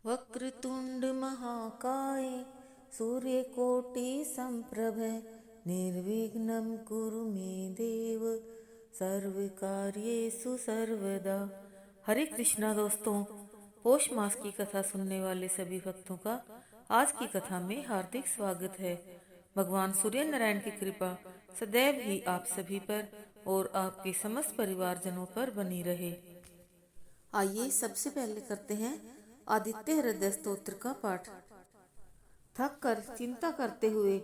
वक्रतुंड महाकाय सूर्यकोटि संप्रभ निर्विघ्नं कुरु मे देव सर्वकार्येषु सर्वदा। हरे कृष्णा दोस्तों, पौष मास की कथा सुनने वाले सभी भक्तों का आज की कथा में हार्दिक स्वागत है। भगवान सूर्य नारायण की कृपा सदैव ही आप सभी पर और आपके समस्त परिवारजनों पर बनी रहे। आइए सबसे पहले करते हैं आदित्य हृदय स्तोत्र का पाठ। थक कर चिंता करते हुए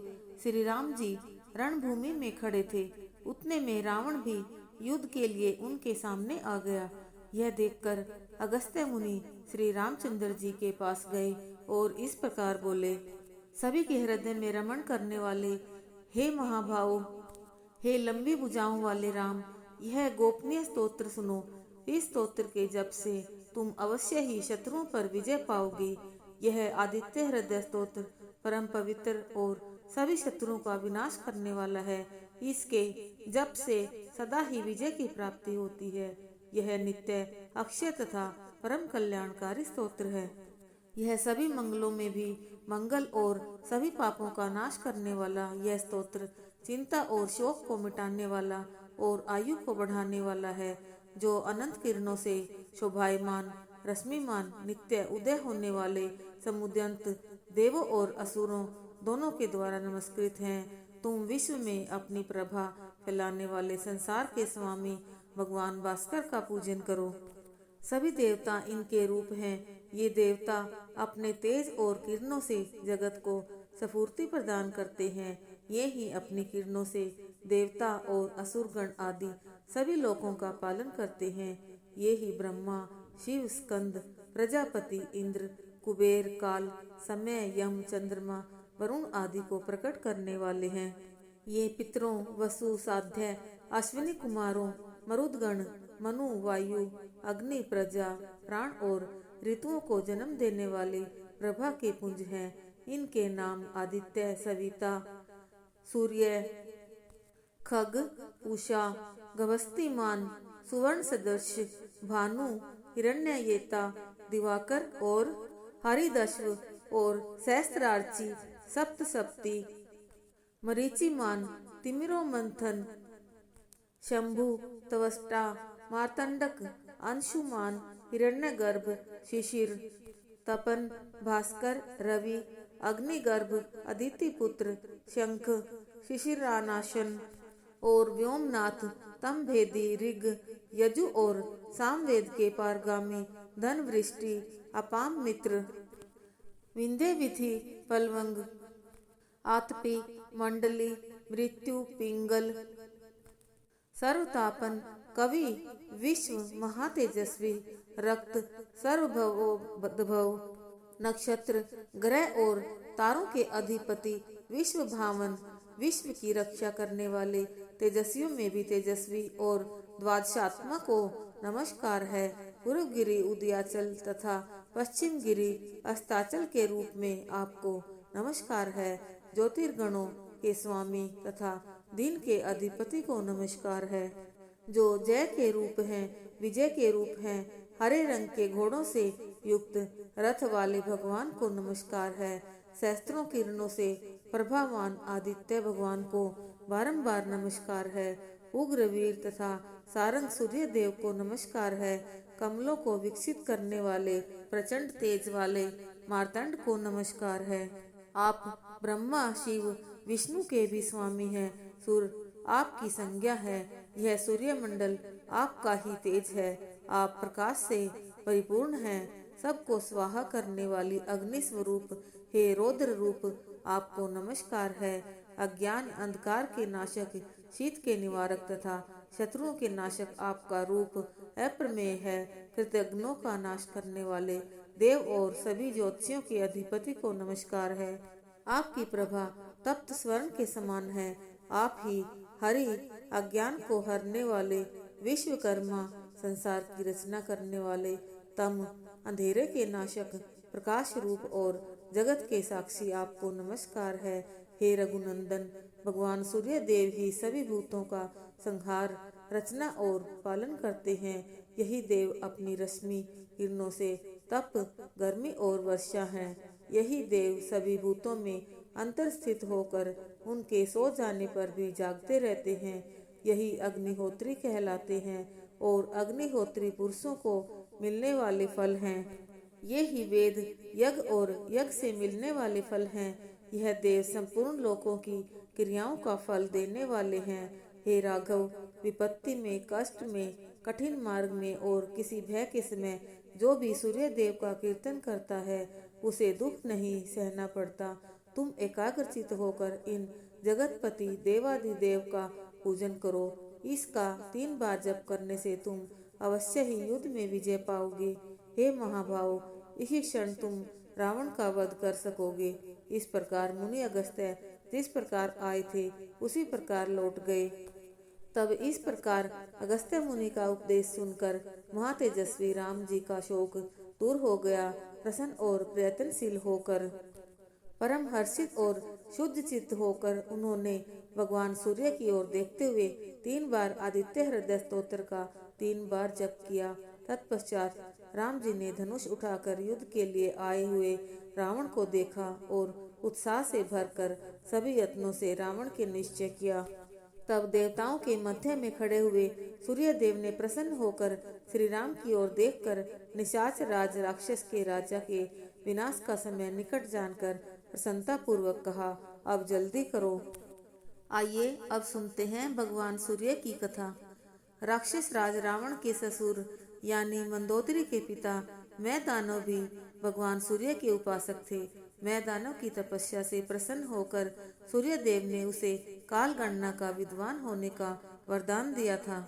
श्री राम जी रणभूमि में खड़े थे। उतने में रावण भी युद्ध के लिए उनके सामने आ गया। यह देखकर अगस्त्य मुनि श्री रामचंद्र जी के पास गए और इस प्रकार बोले। सभी के हृदय में रमण करने वाले हे महाभाव, हे लंबी भुजाओं वाले राम, यह गोपनीय स्तोत्र सुनो। इस स्तोत्र के जप से तुम अवश्य ही शत्रुओं पर विजय पाओगे। यह आदित्य हृदय स्तोत्र परम पवित्र और सभी शत्रुओं का विनाश करने वाला है। इसके जप से सदा ही विजय की प्राप्ति होती है। यह नित्य अक्षय तथा परम कल्याणकारी स्तोत्र है। यह सभी मंगलों में भी मंगल और सभी पापों का नाश करने वाला यह स्तोत्र चिंता और शोक को मिटाने वाला और आयु को बढ़ाने वाला है। जो अनंत किरणों से शोभायमान रश्मिमान नित्य उदय होने वाले समुद्यंत देवों और असुरों दोनों के द्वारा नमस्कृत हैं। तुम विश्व में अपनी प्रभा फैलाने वाले संसार के स्वामी भगवान भास्कर का पूजन करो। सभी देवता इनके रूप हैं। ये देवता अपने तेज और किरणों से जगत को स्फूर्ति प्रदान करते हैं। ये ही अपनी किरणों से देवता और असुरगण आदि सभी लोकों का पालन करते हैं। ये ही ब्रह्मा, शिव, स्कंद, प्रजापति, इंद्र, कुबेर, काल, समय, यम, चंद्रमा, वरुण आदि को प्रकट करने वाले हैं। ये पितरों, वसु, साध्य, अश्विनी कुमारों, मरुदगण, मनु, वायु, अग्नि, प्रजा, प्राण और ऋतुओं को जन्म देने वाले प्रभा के पुंज हैं। इनके नाम आदित्य, सविता, सूर्य, खग, उषा, गभस्तिमान, सुवर्ण सदृश, भानु, हिरण्ययेता, दिवाकर और हरिदश्व और सहस्त्रार्ची, सप्तसप्ती, मरीचिमान, तिमिरोमंथन, शंभु, त्वष्टा, मार्तंडक, अंशुमान, हिरण्यगर्भ, शिशिर, तपन, भास्कर, रवि, अग्निगर्भ, अदितिपुत्र, शंख, शिशिरानाशन और व्योमनाथ, तमभेदी, ऋग, यजु और सामवेद के पारगामी, धन वृष्टि, अपाम मित्र, विंध्य विधि, पलवंग, आतपी, मंडली, मृत्यु, पिंगल, सर्वतापन, कवि, विश्व, महातेजस्वी, रक्त, सर्वभव, नक्षत्र, ग्रह और तारों के अधिपति, विश्व भावन, विश्व की रक्षा करने वाले, तेजस्वियों में भी तेजस्वी और द्वादशात्मा को नमस्कार है। पूर्व गिरि उदयाचल तथा पश्चिम गिरि अस्ताचल के रूप में आपको नमस्कार है। ज्योतिर्गणों के स्वामी तथा दिन के अधिपति को नमस्कार है। जो जय के रूप हैं, विजय के रूप हैं, हरे रंग के घोड़ों से युक्त रथ वाले भगवान को नमस्कार है। सहस्त्रों किरणों से प्रभावान आदित्य भगवान को बारंबार नमस्कार है। उग्रवीर तथा सारंग सूर्य देव को नमस्कार है। कमलों को विकसित करने वाले प्रचंड तेज वाले मार्तंड को नमस्कार है। आप ब्रह्मा, शिव, विष्णु के भी स्वामी हैं। सूर्य आपकी संज्ञा है। यह सूर्यमंडल आपका ही तेज है। आप प्रकाश से परिपूर्ण हैं। सबको स्वाहा करने वाली अग्नि स्वरूप हे रौद्र रूप, आपको नमस्कार है। अज्ञान अंधकार के नाशक, शीत के निवारक तथा शत्रुओं के नाशक आपका रूप अप्रमेय है। कृतघ्नों का नाश करने वाले देव और सभी ज्योतिषियों के अधिपति को नमस्कार है। आपकी प्रभा तप्त स्वर्ण के समान है। आप ही हरि, अज्ञान को हरने वाले, विश्वकर्मा, संसार की रचना करने वाले, तम, अंधेरे के नाशक, प्रकाश रूप और जगत के साक्षी आपको नमस्कार है। हे रघुनंदन, भगवान सूर्य देव ही सभी भूतों का संहार, रचना और पालन करते हैं। यही देव अपनी रश्मि किरणों से तप, गर्मी और वर्षा हैं। यही देव सभी भूतों में अंतर्स्थित होकर उनके सो जाने पर भी जागते रहते हैं। यही अग्निहोत्री कहलाते हैं और अग्निहोत्री पुरुषों को मिलने वाले फल हैं। ये ही वेद, यज्ञ और यज्ञ से मिलने वाले फल हैं। यह देव संपूर्ण लोकों की क्रियाओं का फल देने वाले हैं। हे राघव, विपत्ति में, कष्ट में, कठिन मार्ग में और किसी भय के समय जो भी सूर्य देव का कीर्तन करता है उसे दुख नहीं सहना पड़ता। तुम एकाग्रचित होकर इन जगतपति देवाधिदेव का पूजन करो। इसका 3 बार जप करने से तुम अवश्य ही युद्ध में विजय पाओगे। हे महाभाव, इसी क्षण तुम रावण का वध कर सकोगे। इस प्रकार मुनि अगस्त्य जिस प्रकार आए थे उसी प्रकार लौट गए। तब इस प्रकार अगस्त्य मुनि का उपदेश सुनकर महातेजस्वी राम जी का शोक दूर हो गया। प्रसन्न और प्रयत्नशील होकर, परम हर्षित और शुद्ध चित्त होकर उन्होंने भगवान सूर्य की ओर देखते हुए 3 बार आदित्य हृदय स्तोत्र का 3 बार जप किया। तत्पश्चात राम जी ने धनुष उठाकर युद्ध के लिए आए हुए रावण को देखा और उत्साह से भरकर सभी यत्नों से रावण के निश्चय किया। तब देवताओं के मध्य में खड़े हुए सूर्य देव ने प्रसन्न होकर श्री राम की ओर देखकर निशाच राज राक्षस के राजा के विनाश का समय निकट जानकर प्रसन्नता पूर्वक कहा, अब जल्दी करो। आइए अब सुनते हैं भगवान सूर्य की कथा। राक्षस राज रावण के ससुर यानी मंदोदरी के पिता मैदानव भी भगवान सूर्य के उपासक थे। मैदानव की तपस्या से प्रसन्न होकर सूर्य देव ने उसे काल गणना का विद्वान होने का वरदान दिया था।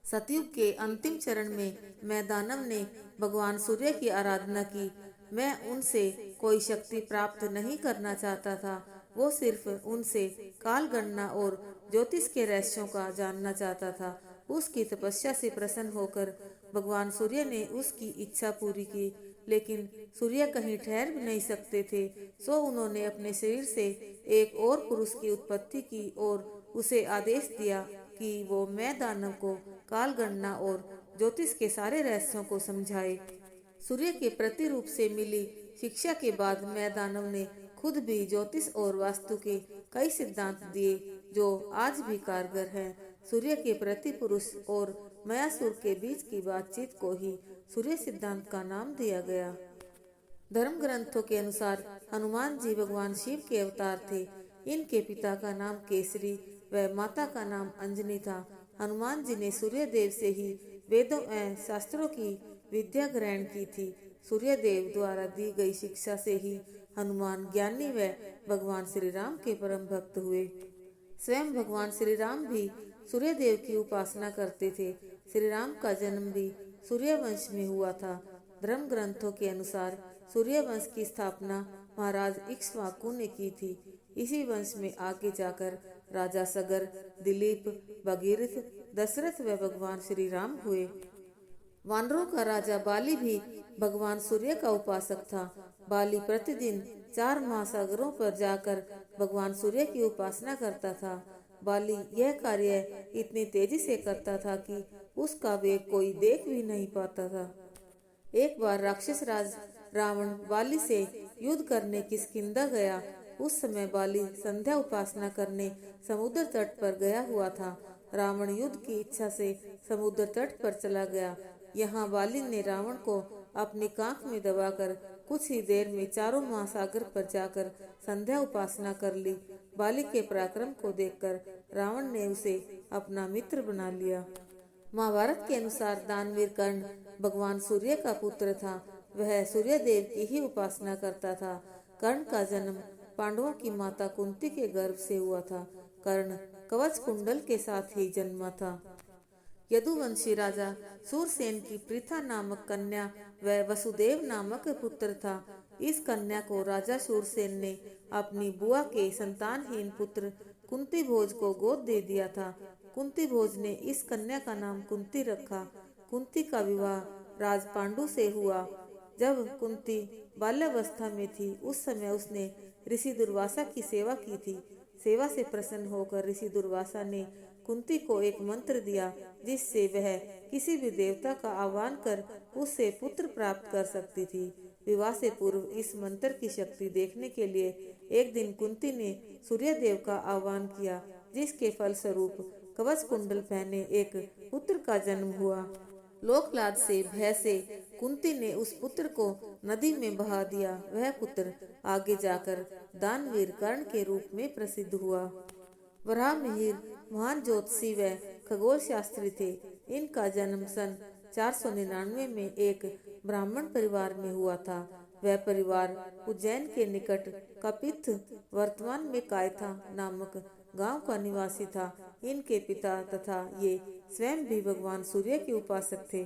सतयुग के अंतिम चरण में मैदानव ने भगवान सूर्य की आराधना की। मैं उनसे कोई शक्ति प्राप्त नहीं करना चाहता था, वो सिर्फ उनसे काल गणना और ज्योतिष के रहस्यों का जानना चाहता था। उसकी तपस्या से प्रसन्न होकर भगवान सूर्य ने उसकी इच्छा पूरी की, लेकिन सूर्य कहीं ठहर भी नहीं सकते थे, सो उन्होंने अपने शरीर से एक और पुरुष की उत्पत्ति की और उसे आदेश दिया कि वो मैदानव को काल गणना और ज्योतिष के सारे रहस्यों को समझाए। सूर्य के प्रतिरूप से मिली शिक्षा के बाद मैदानव ने खुद भी ज्योतिष और वास्तु के कई सिद्धांत दिए जो आज भी कारगर हैं। सूर्य के प्रति पुरुष और मयासुर के बीच की बातचीत को ही सूर्य सिद्धांत का नाम दिया गया। धर्म ग्रंथों के अनुसार हनुमान जी भगवान शिव के अवतार थे। इनके पिता का नाम केसरी व माता का नाम अंजनी था। हनुमान जी ने सूर्य देव से ही वेदों एवं शास्त्रों की विद्या ग्रहण की थी। सूर्य देव द्वारा दी गई शिक्षा से ही हनुमान ज्ञानी व भगवान श्री राम के परम भक्त हुए। स्वयं भगवान श्री राम भी सूर्य देव की उपासना करते थे। श्री राम का जन्म भी सूर्य वंश में हुआ था। धर्म ग्रंथों के अनुसार सूर्य वंश की स्थापना महाराज इक्ष्वाकु ने की थी। इसी वंश में आगे जाकर राजा सगर, दिलीप, भगीरथ, दशरथ व भगवान श्री राम हुए। वानरों का राजा बाली भी भगवान सूर्य का उपासक था। बाली प्रतिदिन 4 महासागरों पर जाकर भगवान सूर्य की उपासना करता था। बाली यह कार्य इतनी तेजी से करता था कि उसका वेग कोई देख भी नहीं पाता था। एक बार राक्षस राज रावण बाली से युद्ध करने किष्किंधा गया। उस समय बाली संध्या उपासना करने समुद्र तट पर गया हुआ था। रावण युद्ध की इच्छा से समुद्र तट पर चला गया। यहाँ बाली ने रावण को अपनी कांख में दबाकर कुछ ही देर में 4 महासागर पर जाकर संध्या उपासना कर ली। बाली के पराक्रम को देखकर रावण ने उसे अपना मित्र बना लिया। महाभारत के अनुसार दानवीर कर्ण भगवान सूर्य का पुत्र था। वह सूर्य देव की ही उपासना करता था। कर्ण का जन्म पांडवों की माता कुंती के गर्भ से हुआ था। कर्ण कवच कुंडल के साथ ही जन्मा था। यदुवंशी राजा सूरसेन की पृथा नामक कन्या व वसुदेव नामक पुत्र था। इस कन्या को राजा सूरसेन ने अपनी बुआ के संतानहीन पुत्र कुंती भोज को गोद दे दिया था। कुंती भोज ने इस कन्या का नाम कुंती रखा। कुंती का विवाह राज पांडु से हुआ। जब कुंती बाल्यावस्था में थी उस समय उसने ऋषि दुर्वासा की सेवा की थी। सेवा से प्रसन्न होकर ऋषि दुर्वासा ने कुंती को एक मंत्र दिया जिससे वह किसी भी देवता का आह्वान कर उससे पुत्र प्राप्त कर सकती थी। विवाह से पूर्व इस मंत्र की शक्ति देखने के लिए एक दिन कुंती ने सूर्य देव का आह्वान किया, जिसके फलस्वरूप कवच कुंडल पहने एक पुत्र का जन्म हुआ। लोकलाज से भय से कुंती ने उस पुत्र को नदी में बहा दिया। वह पुत्र आगे जाकर दानवीर कर्ण के रूप में प्रसिद्ध हुआ। वराहमिहिर महान ज्योतिषी व खगोल शास्त्री थे। इनका जन्म सन 499 में एक ब्राह्मण परिवार में हुआ था। वह परिवार उज्जैन के निकट कपित्थ, वर्तमान में कायथा नामक गांव का निवासी था। इनके पिता तथा ये स्वयं भी भगवान सूर्य के उपासक थे।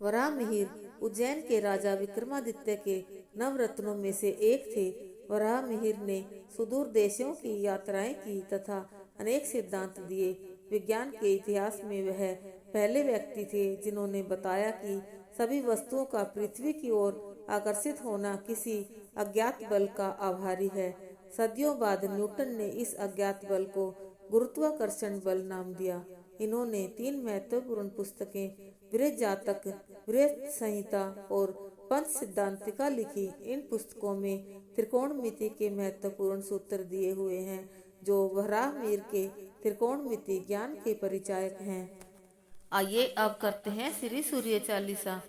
वराहमिहिर उज्जैन के राजा विक्रमादित्य के नवरत्नों में से एक थे। वराहमिहिर ने सुदूर देशों की यात्राएं की तथा अनेक सिद्धांत दिए। विज्ञान के इतिहास में वह पहले व्यक्ति थे जिन्होंने बताया कि सभी वस्तुओं का पृथ्वी की ओर आकर्षित होना किसी अज्ञात बल का आभारी है। सदियों बाद न्यूटन ने इस अज्ञात बल को गुरुत्वाकर्षण बल नाम दिया। इन्होंने 3 महत्वपूर्ण पुस्तकें बृहद जातक, बृहद संहिता और पंच सिद्धांतिका लिखी। इन पुस्तकों में त्रिकोणमिति के महत्वपूर्ण सूत्र दिए हुए हैं, जो वराहमिहिर के त्रिकोणमिति ज्ञान के परिचायक हैं। आइए अब करते हैं श्री सूर्य चालीसा।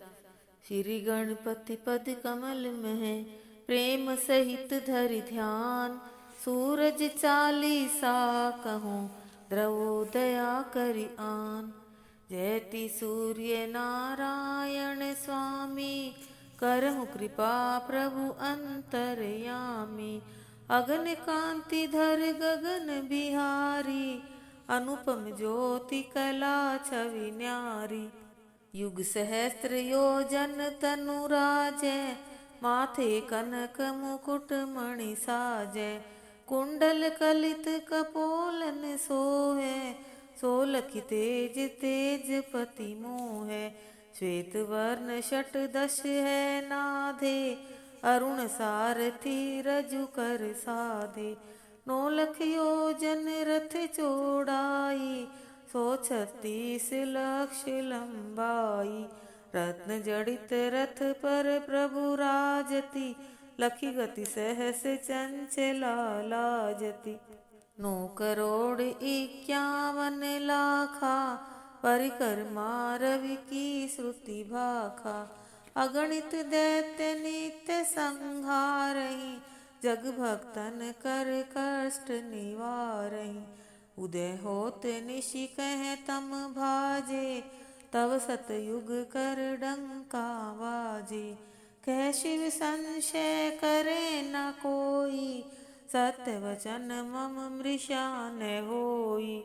श्री गणपति पद कमल में प्रेम सहित धरि ध्यान, सूरज चालीसा कहूँ द्रवोदया करि आन। जयति सूर्य नारायण स्वामी, करहु कृपा प्रभु अंतरयामी। अगन कांति धर गगन बिहारी, अनुपम ज्योति कला छवि न्यारी। युग सहस्त्र योजन तनु राजै, माथे कनक मुकुट मणि साजै। कुंडल कलित कपोलन सोहे, सोलखि तेज तेज पति मोहे। श्वेत वर्ण षट दश है नाधे, अरुण सारथी रजु कर साधे। 9 लख योजन रथ चौड़ाई, 136 लक्ष लंबाई। रत्न जड़ित रथ पर प्रभु राजति, लखि गति सहस चंचला लाजति। 9 करोड़ 51 लाखा, परिकरमा रवि की श्रुति भाखा। अगणित दैत्य नित्य संहारहि, जग भक्तन कर कष्ट निवारहि। उदय होत निशि कह तम भाजे, तव सतयुग कर डंका बाजे। कह शिव संशय करे न कोई, सत्य वचन मम मृषा न होई।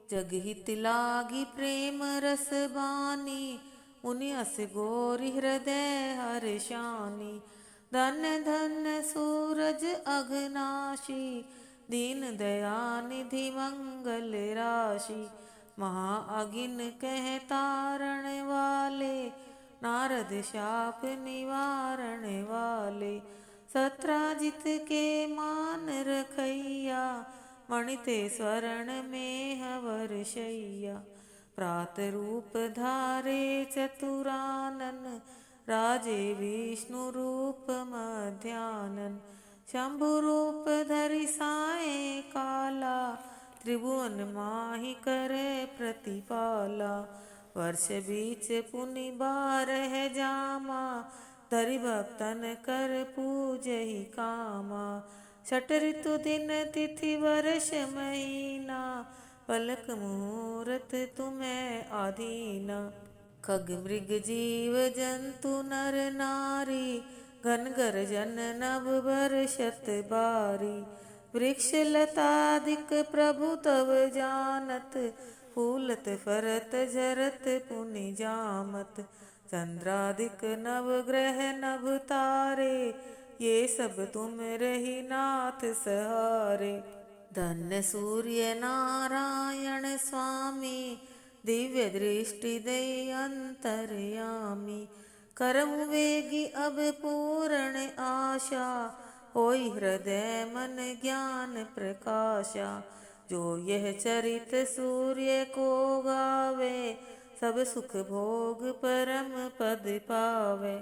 जग हित लागी प्रेम रस बानी, मुनि अस गोरि हृदय हर्षानी। धन्य धन्य सूरज अघनाशी, दीन दयानिधि मंगल राशि। महा अगिन कह तारण वाले, नारद शाप निवारण वाले। सत्राजित के मान रखैया, मणिते स्वर्ण में हवर शैया। प्रात रूप धारे चतुरानन, राजे विष्णु रूप मध्यानन। शंभु रूप धरि साय काला, त्रिभुवन माहि करे प्रतिपाला। वर्ष बीच पुनि 12 जामा, धरि भक्तन कर पूजहि कामा। छठ ऋतु दिन तिथि वर्ष महीना, पलक मुहूर्त तुम्हें आधीना। खग मृग जीव जंतु नर नारी, घन गर्जन नभ बरषत बारी। वृक्ष लतादिक प्रभु तव जानत, फूलत फरत झरत पुनि जामत। चंद्रादिक नव ग्रह नभ तारे, ये सब तुम रही नाथ सहारे। धन्य सूर्य नारायण स्वामी, दिव्य दृष्टि दे अंतरयामी। करम वेगी अब पूर्ण आशा, होई हृदय मन ज्ञान प्रकाशा। जो यह चरित सूर्य को गावे, सब सुख भोग परम पद पावे।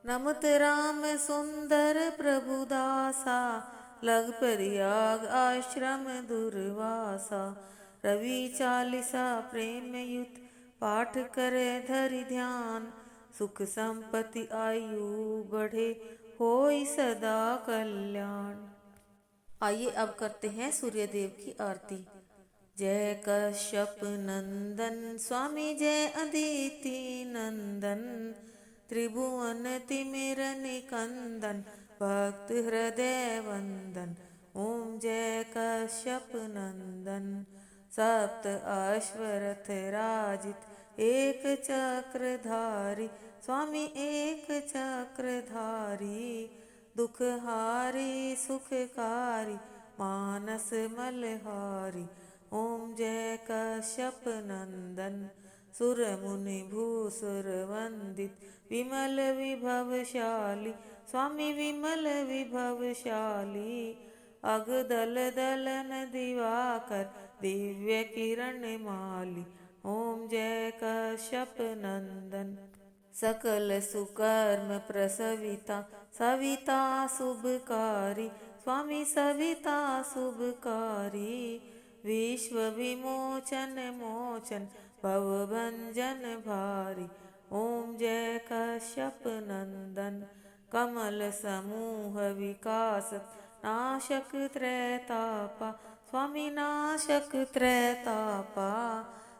नमत राम सुंदर प्रभु दासा, लग परियाग आश्रम दुर्वासा। रवि चालीसा प्रेम युत पाठ करे धरि ध्यान, सुख संपत्ति आयु बढ़े होई सदा कल्याण। आइए अब करते हैं सूर्यदेव की आरती। जय कश्यप नंदन स्वामी जय अदिति नंदन, त्रिभुवन तिमिर निकंदन भक्त हृदय वंदन। ओम जय कश्यप नंदन। सप्त अश्वरथ राजित एक चक्रधारी, स्वामी एक चक्रधारी। दुखहारी सुखकारी मानस मलहारी। ओम जय कश्यप नंदन। सुर मुनि भूसुर वंदित विमल विभवशाली, स्वामी विमल विभवशाली। अग दल दलन दिवाकर दिव्य किरण माली। ओम जय कश्यप नंदन। सकल सुकर्म प्रसविता सविता शुभकारी, स्वामी सविता शुभकारी। विश्व विमोचन मोचन भवभंजन भारी। ओम जय कश्यप नंदन। कमल समूह विकासक नाशक त्रैतापा, स्वामी नाशक त्रैतापा।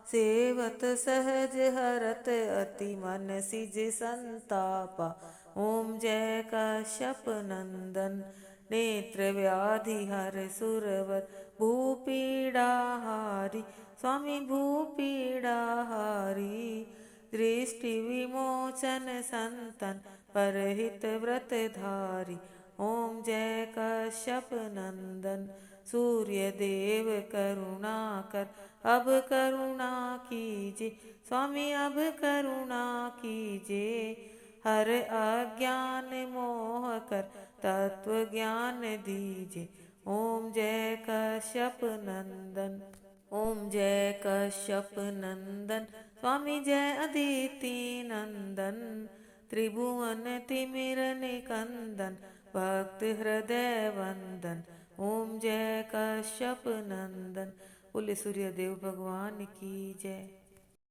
सेवत सहज हरत अति मन सिज संतापा। ओम जय कश्यप नंदन। नेत्र व्याधि हर सुरवर भूपीड़ा हारी, स्वामी भूपीड़ा हारी। दृष्टि विमोचन संतन परहित व्रत धारी। ओम जय कश्यप नंदन। सूर्य देव करुणा कर अब करुणा कीजे, स्वामी अब करुणा कीजे। हर अज्ञान मोह कर तत्व ज्ञान दीजे। ओम जय कश्यप नंदन। ओम जय कश्यप नंदन स्वामी जय अदिति नंदन। त्रिभुवन तिमिर निकंदन भक्त हृदय वंदन। ओम जय कश्यप नंदन। बोले सूर्यदेव भगवान की जय।